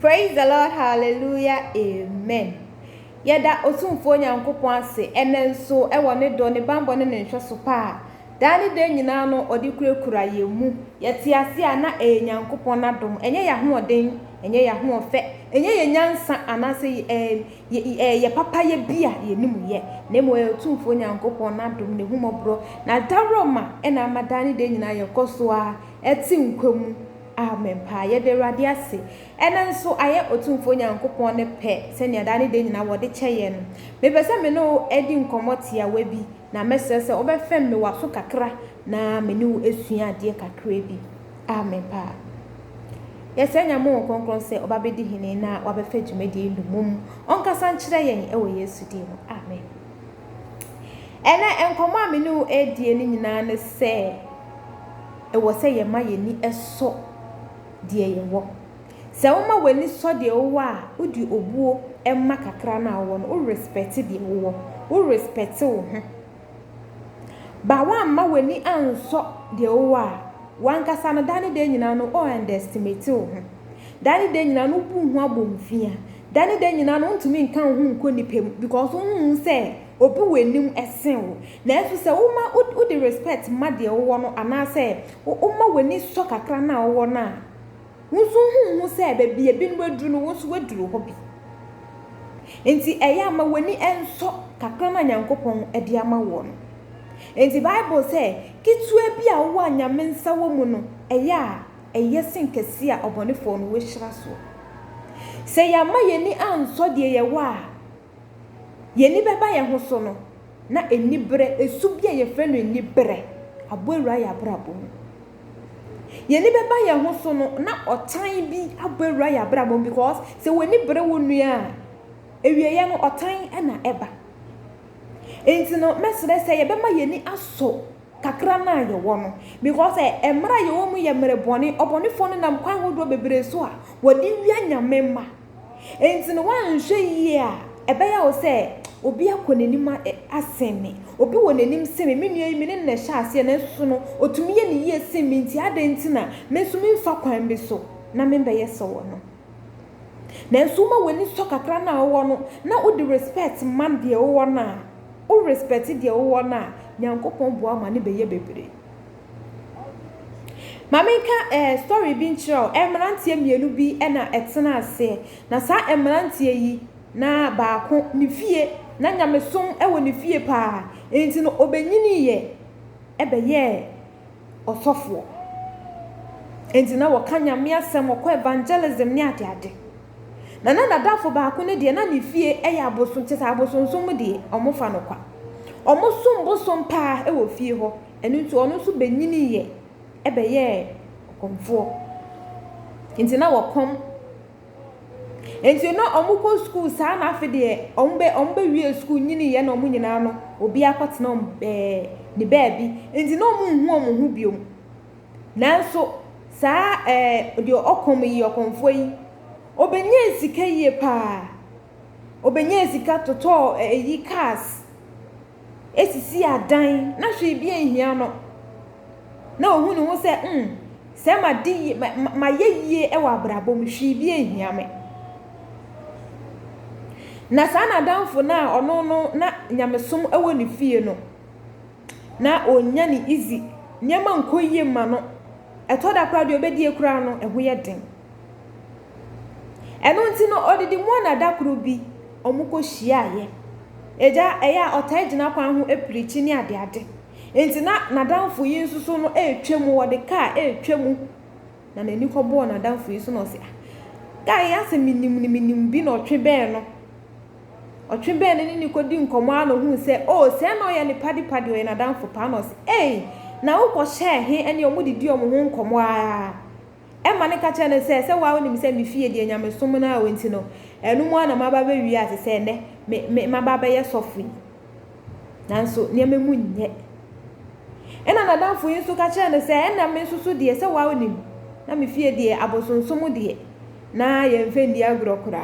Praise the Lord, hallelujah, amen. Yeda otumfo nyankopon ase enenso ewo ne do ne bambo ne nhweso pa dani de nyina no odi kurekura yemu yete ase ana nyankopon nadom enye ya hoden enye ya hofe enye ye nyansa anase ye papa ye bia ye nimu ye na mo otumfo nyankopon nadom ne humobro na daroma ena amadani de nyina ye koso a eti nkwamu. Amen pa ye de rade ase enenso aye otumfo nyankopon ne pe se ne adane de nyina wode kyeye no me pese me no edi nkomotia wabi na mesese obefem me waso kakra na me ni esua ade kakra bi. Amen pa yese nyamo konkron se obabedi hene na wabefa dwumadi ndumum onkasa nkyere yen ewo Yesu di no. Amen. Ene enkomo a me ni edie ni nyina ne se ewo se ye ma ye ni eso die ye wo se wo ma wani so de wo a udi obuo emma kakra na wo no o respect de wo o respect wo ho ba wa ma wani anso de wo a wankasa no dane de nyina no o underestimate wo ho dane de nyina no bu hu abomfia dane de nyina no ntumi nkan ho nko nipem because hu se obi wenim esen wo na eso se wo ma o de respect ma de wo no anase wo ma wani so kakra na wo na Wusu hu se bebi ebi no aduru no wusu waduru ho bi. Enti eya ma wani enso kakra na nyankopon edi ama wo no. Enti Bible say kitua bi a wo anyame nsa wo mu no eya eyesin kesi a obonefo no we hyira so. Se ya ma yeni anso de ye wa yeni beba ye ho so no na enibre esu bi a ye fe no enibre aboewura ya brabo. Yeni beba ye ho so no na otan bi aboewura ya brabo because se weni bre wonua ewie ye no otan na eba. Enti no mesere se ye bema yeni aso kakra na ye wo no because emra ye wo mu ye mere boni obonifo no nam kwan hodo bebre so a wodi wi anyame ma. Enti no wan hwe yi a ebe ya wo se obi akonenim aseme obi wonenim seme menua yi mene na hya ase na so no otumi ye ne ye seme nti adenti na mesumi mfa kwan bi so na membe ye so wo no na nsuma woni so kakra na wo no na o de respect man de wo na o respect de wo na nyankopon bo ama ne beye bebre Mamika story bi nchiro emrantie mienu bi na etena ase na sa emrantie yi na baako ni fie na nyamesom ewo ni fie pa enti no obenyini ye ebeye osofo enti na wo kanyame asem okọ evangelism ni ade na dafo baako ne de na ni fie eya abosun tete abosonsom de omofa no kwa omosum bosom pa ewo fie ho enu nti ono so benyini ye ebeye okomfo enti na wo kom enti no omuko school sa na afede ombe wie school nyini ye na omunyina no obi akotena ni baabi enti no omu hu biom nanso sa de okom yi okomfo yi obenye sika yie pa obenye sika toto yi cars esisi adan na hwe bi ehia no na ohunu ho se se ma di ma yeye e wa brabom hwe bi ehia me na sana danfo na ono no na nyamesom ewo ni fie no na onya ni easy nyama nkoyie ma no etoda kra de obedi ekura no eho ye den eno nti no odidi mu na dakro bi omuko hia ye eja eya otagina kwan ho eprichi ni ade enti na danfo yi nsuso no etwemu wode ka etwemu na nani kobo na danfo yi so no se ka ya se minim bi no twebe no otwebe ne ni kodi nkomo ano hu se se na ye ne padi we na danfo pa no se na wo ko share he ene omudidi omo hu nkomo a ma ne ka che ne se wa wonim se me fie de nyamesom na awenti no enu mu ana mababa wi ase se ne me mababa ye sofi nanso ne memu nye ena na danfo yin so ka che ne se ena me susu de se wa wonim na me fie de abosonsom de na ye mfendi agrokura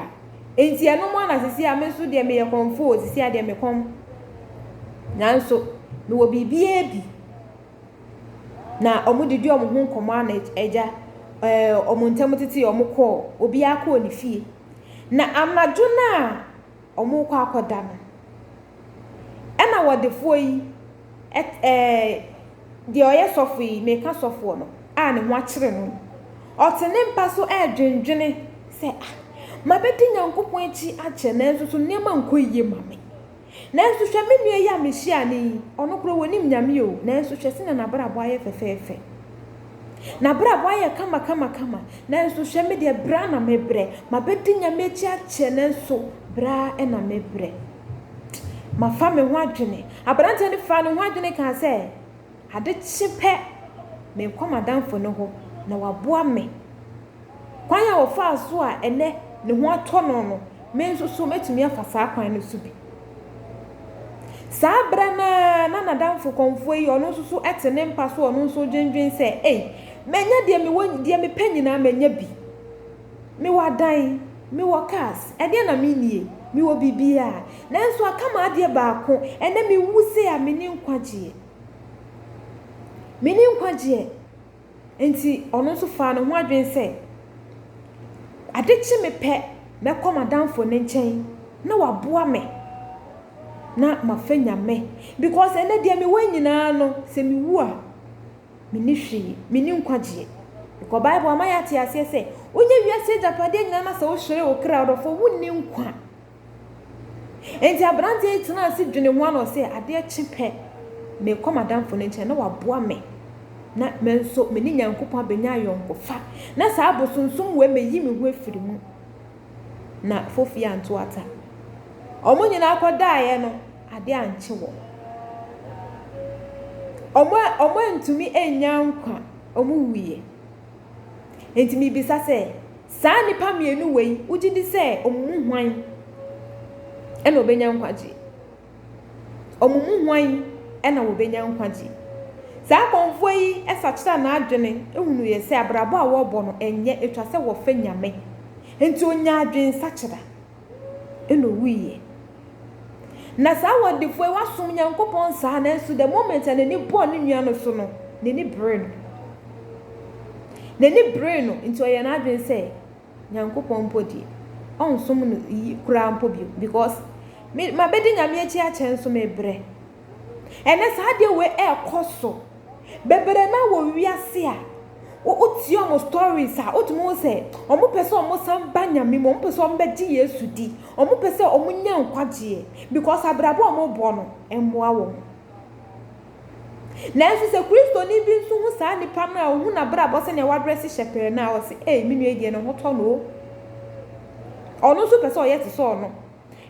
enti enu mu ana sisi a me so de me ye konfo sisi a de me kom nanso me wo bibia bi na omudidi omo hu nkomo ana eja omontam tete omukọ obi akọ ni fie na amadu na omukọ akoda no ena wodefo yi de oye sofo yi meka sofo no a ne ho akire no otene mpa so dwendwene se mabedi nyankopon echi ache na enso nema nko yiye mame na enso hwe menua ya mehia ni ono kro wonim nyame o na enso hwe sina na brabo aye fefefe na brabo aye kama na enso hwe me de bra na mebre mabedi nyame echi ache na enso bra na mebre mafa me ho adwene abrante ne fa ne ho adwene kan se ade chipe me komadamfo ne ho na waboa me kwanya wo fa so a ene ne ho atono no me nso so metumi afasa kwan no so bi sabra na nadamfo konfo yi ono nso so etene mpa so ono nso dwendwen se menya de me won de me panyina menya bi me wadan me wakas ede na me nie me wo bibia na nso akama ade baako ene me wuse a me ni nkwaje enti ono nso fa no ho adwen se adechi me pe me komadamfo ne nchen na waboa me na mafanya me because ene de me wanyina no se me wu a me ni hwe me ni nkwaje because bible amaya te ase se onye wiase japade nyina na se wo hwere wo kra odofo wunni nkwa enti abrante etina ase dwene ho ano se ade chipe me komadamfo ne nchen na waboa me na menso me ni nyankopon abenya ayonkofa na saa bosunsun we meyi me ho afiri mu na fofia anto ata omo nyina akoda ye no ade anche wo omo ntumi enya nkwa omo wiye entimi bisa se saa nipa mienu wei ugidi se omumu hwan ena obenya nkwaji omumu hwan ena obenya nkwaji saa konfo yi esachira na adwene ehunu ye se abrabo a wo bo no enye etwa se wo fa nyame enti onya adwen sachira eno wiye na saa wodefo e wasum nyankopon saa na enso the moment ene ni bo ne nua no so no ne ni brain no enti oye na adwen se nyankopon podi onsum no kura mpo bio because ma bedi nyame echi a chenso me bre ene saa de we ekoso bebere na wo wiase a o ti omo stories a otumo se omo pese omo san banyame mo pese omo beji Yesu di omo pese omo nya nkwaje because abrabo omo bo no emboa wo na enso se Kristo ni bi nso hu saa nipa na hu na brabo se ne wadress shepere na o se minu edie no hoto no ono so pese o yete so no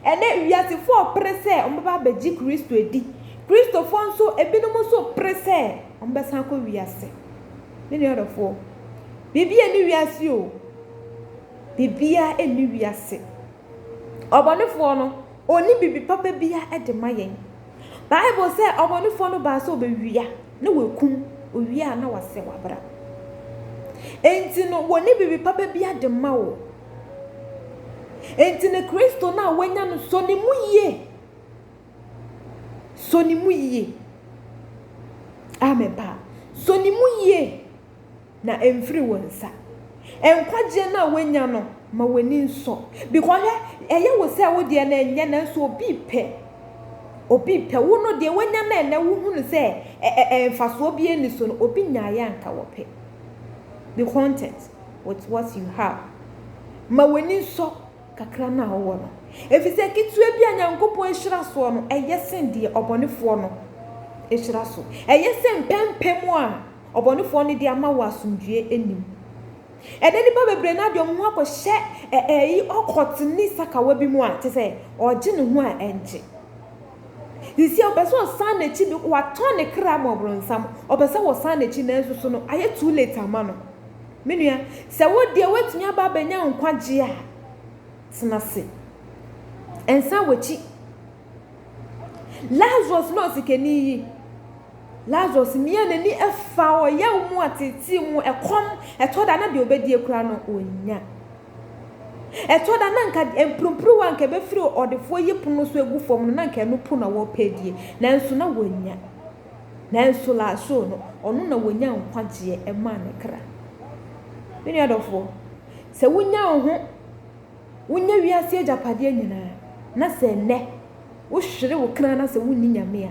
ene wiase fo prese omo ba beji Kristo edi Kristo fo nso ebinom so prese ombesan ko wiase ni ni odofo bibia ni wiase o bibia eni wiase obonefo no oni bibi papa bia ede mayen Bible say obonefo no ba so be wia na wekum owia na wase wabra enti no woni bibi papa bia de mawo enti ne Kristo na wanya no so ni mu yie amen pa so ni mu yie na emfiri wonsa enkwaje na wanya no ma wani nso because eye wo se wo de na enye na nso obi pe wo no de wanya na na wo hunu se faso obi eni so no obi nyaaya anka wo pe be content with what you have ma wani nso kakra na wo no efise kitua bia nyankopon ehira so no eyesen de obonefo no ehira so eyesen pempem a obonefo no de ama wo asomdue enim ene nipa bebre na de omo akɔhye yi okotni sakawa bi mu a te se oje ne ho a enje disi obeso san na chi bi waton ne kra ma obronsam obeso wo san na chi na enso no aye too late ama no menua se wo de watumi aba banya nkwaje a senase ensa wachi Lazarus no sikeni Lazarus mia nani efa o ya mu ateti mu ekom etoda na de obedi ekura no onya etoda na nka empumpuru wa nka be firi odefo yipono so egu fom na nka no pu na wo pedie nanso na wonya nanso la so no ono na wonya nkwaje e ma ne kra mini adofo se wonya ho wonya wiase agapade nyina na se ne wo hwere wo kran na se wonni nyame a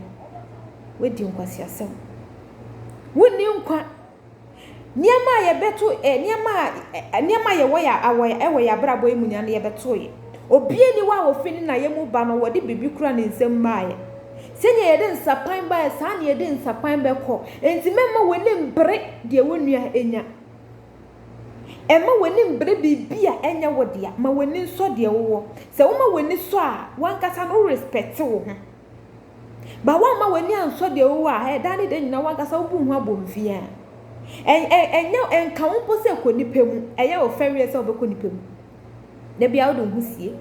wedi nkwasi asem wonni nkwa niama ye beto niama ye wo ya awoya ewo ya brabo emunya na ye beto ye obie ni wa wo fini na ye mu ba no wo de bibi kura ne nsem maaye senya ye de nsapan ba sa na ye de nsapan be ko enti memma woni mbre de wonua enya emma woni mbre bibia enya wodea ma woni nso de wo se wo ma woni so a wankasa no respect wo ho ba wa ma woni anso de wo a he dani de nyina wankasa wo bu hu abomfia enya enka wo po se ko nipemu eye wo fawie se wo be ko nipemu na bia wo do husie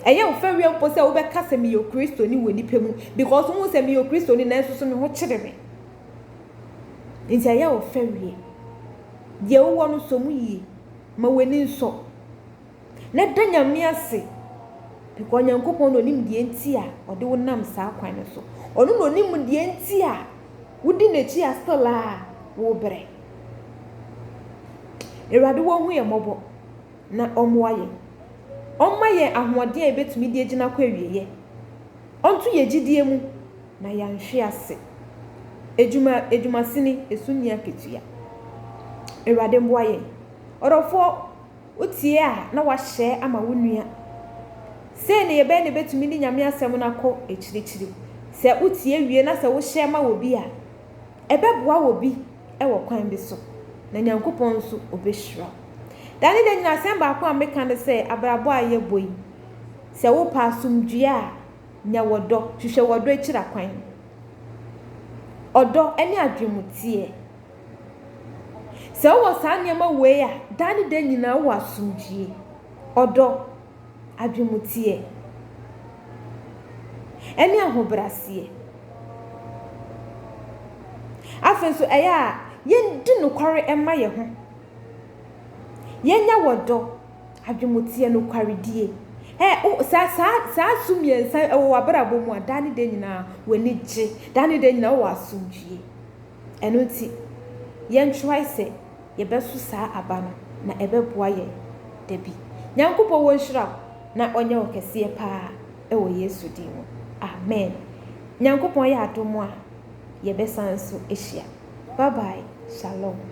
eye wo fawie po se wo be kasa mi yo Kristo ni wo nipemu because wo se mi yo Kristo ni na enso so me ho kyereme nti eye wo fawie de wo no so mu yi ma woni nso na danyame ase because Nyankopon no nim de enti a ode wo nam saa kwan no so ono no nim de enti a wodi na chi astola wo bre Erade wo hu ye mobo na omoaye omaye ahode a betumi de agina kwa wieye onto ye gidie mu na yanhwe ase ejuma sini esunia ketua Erade mboaye orofo utie a na wa hye ama wonua se ne ye be ne betumi ni nyame asem na ko ekirikyiri se utie wie na se wo hye ma obi a ebeboa obi ewo kwan bi so na Nyankopon so obehira dani de nyina asem ba ko ameka ne se abrabo aye boyi se wo pa asumdue a nya wodo hwehwe wodo ekira kwan odo ene adwemutie se wo sa nyama we a dani de nyina wo asumdue odo adwemutie ene ahobrase afenso eya yendi nokware emma ye ho yenya wodo adwemutie nokware die sa sumiensa ewo wabrabo mu adani de nyina wani gye dani de nyina wo asumdue eno ti yen try se ye beso sa abano na ebeboa ye dabi Nyankopon wo nhira na onye okese pa ewo Yesu din mu amen Nyankopon ya adomo a ye besanso ehia bye bye shalom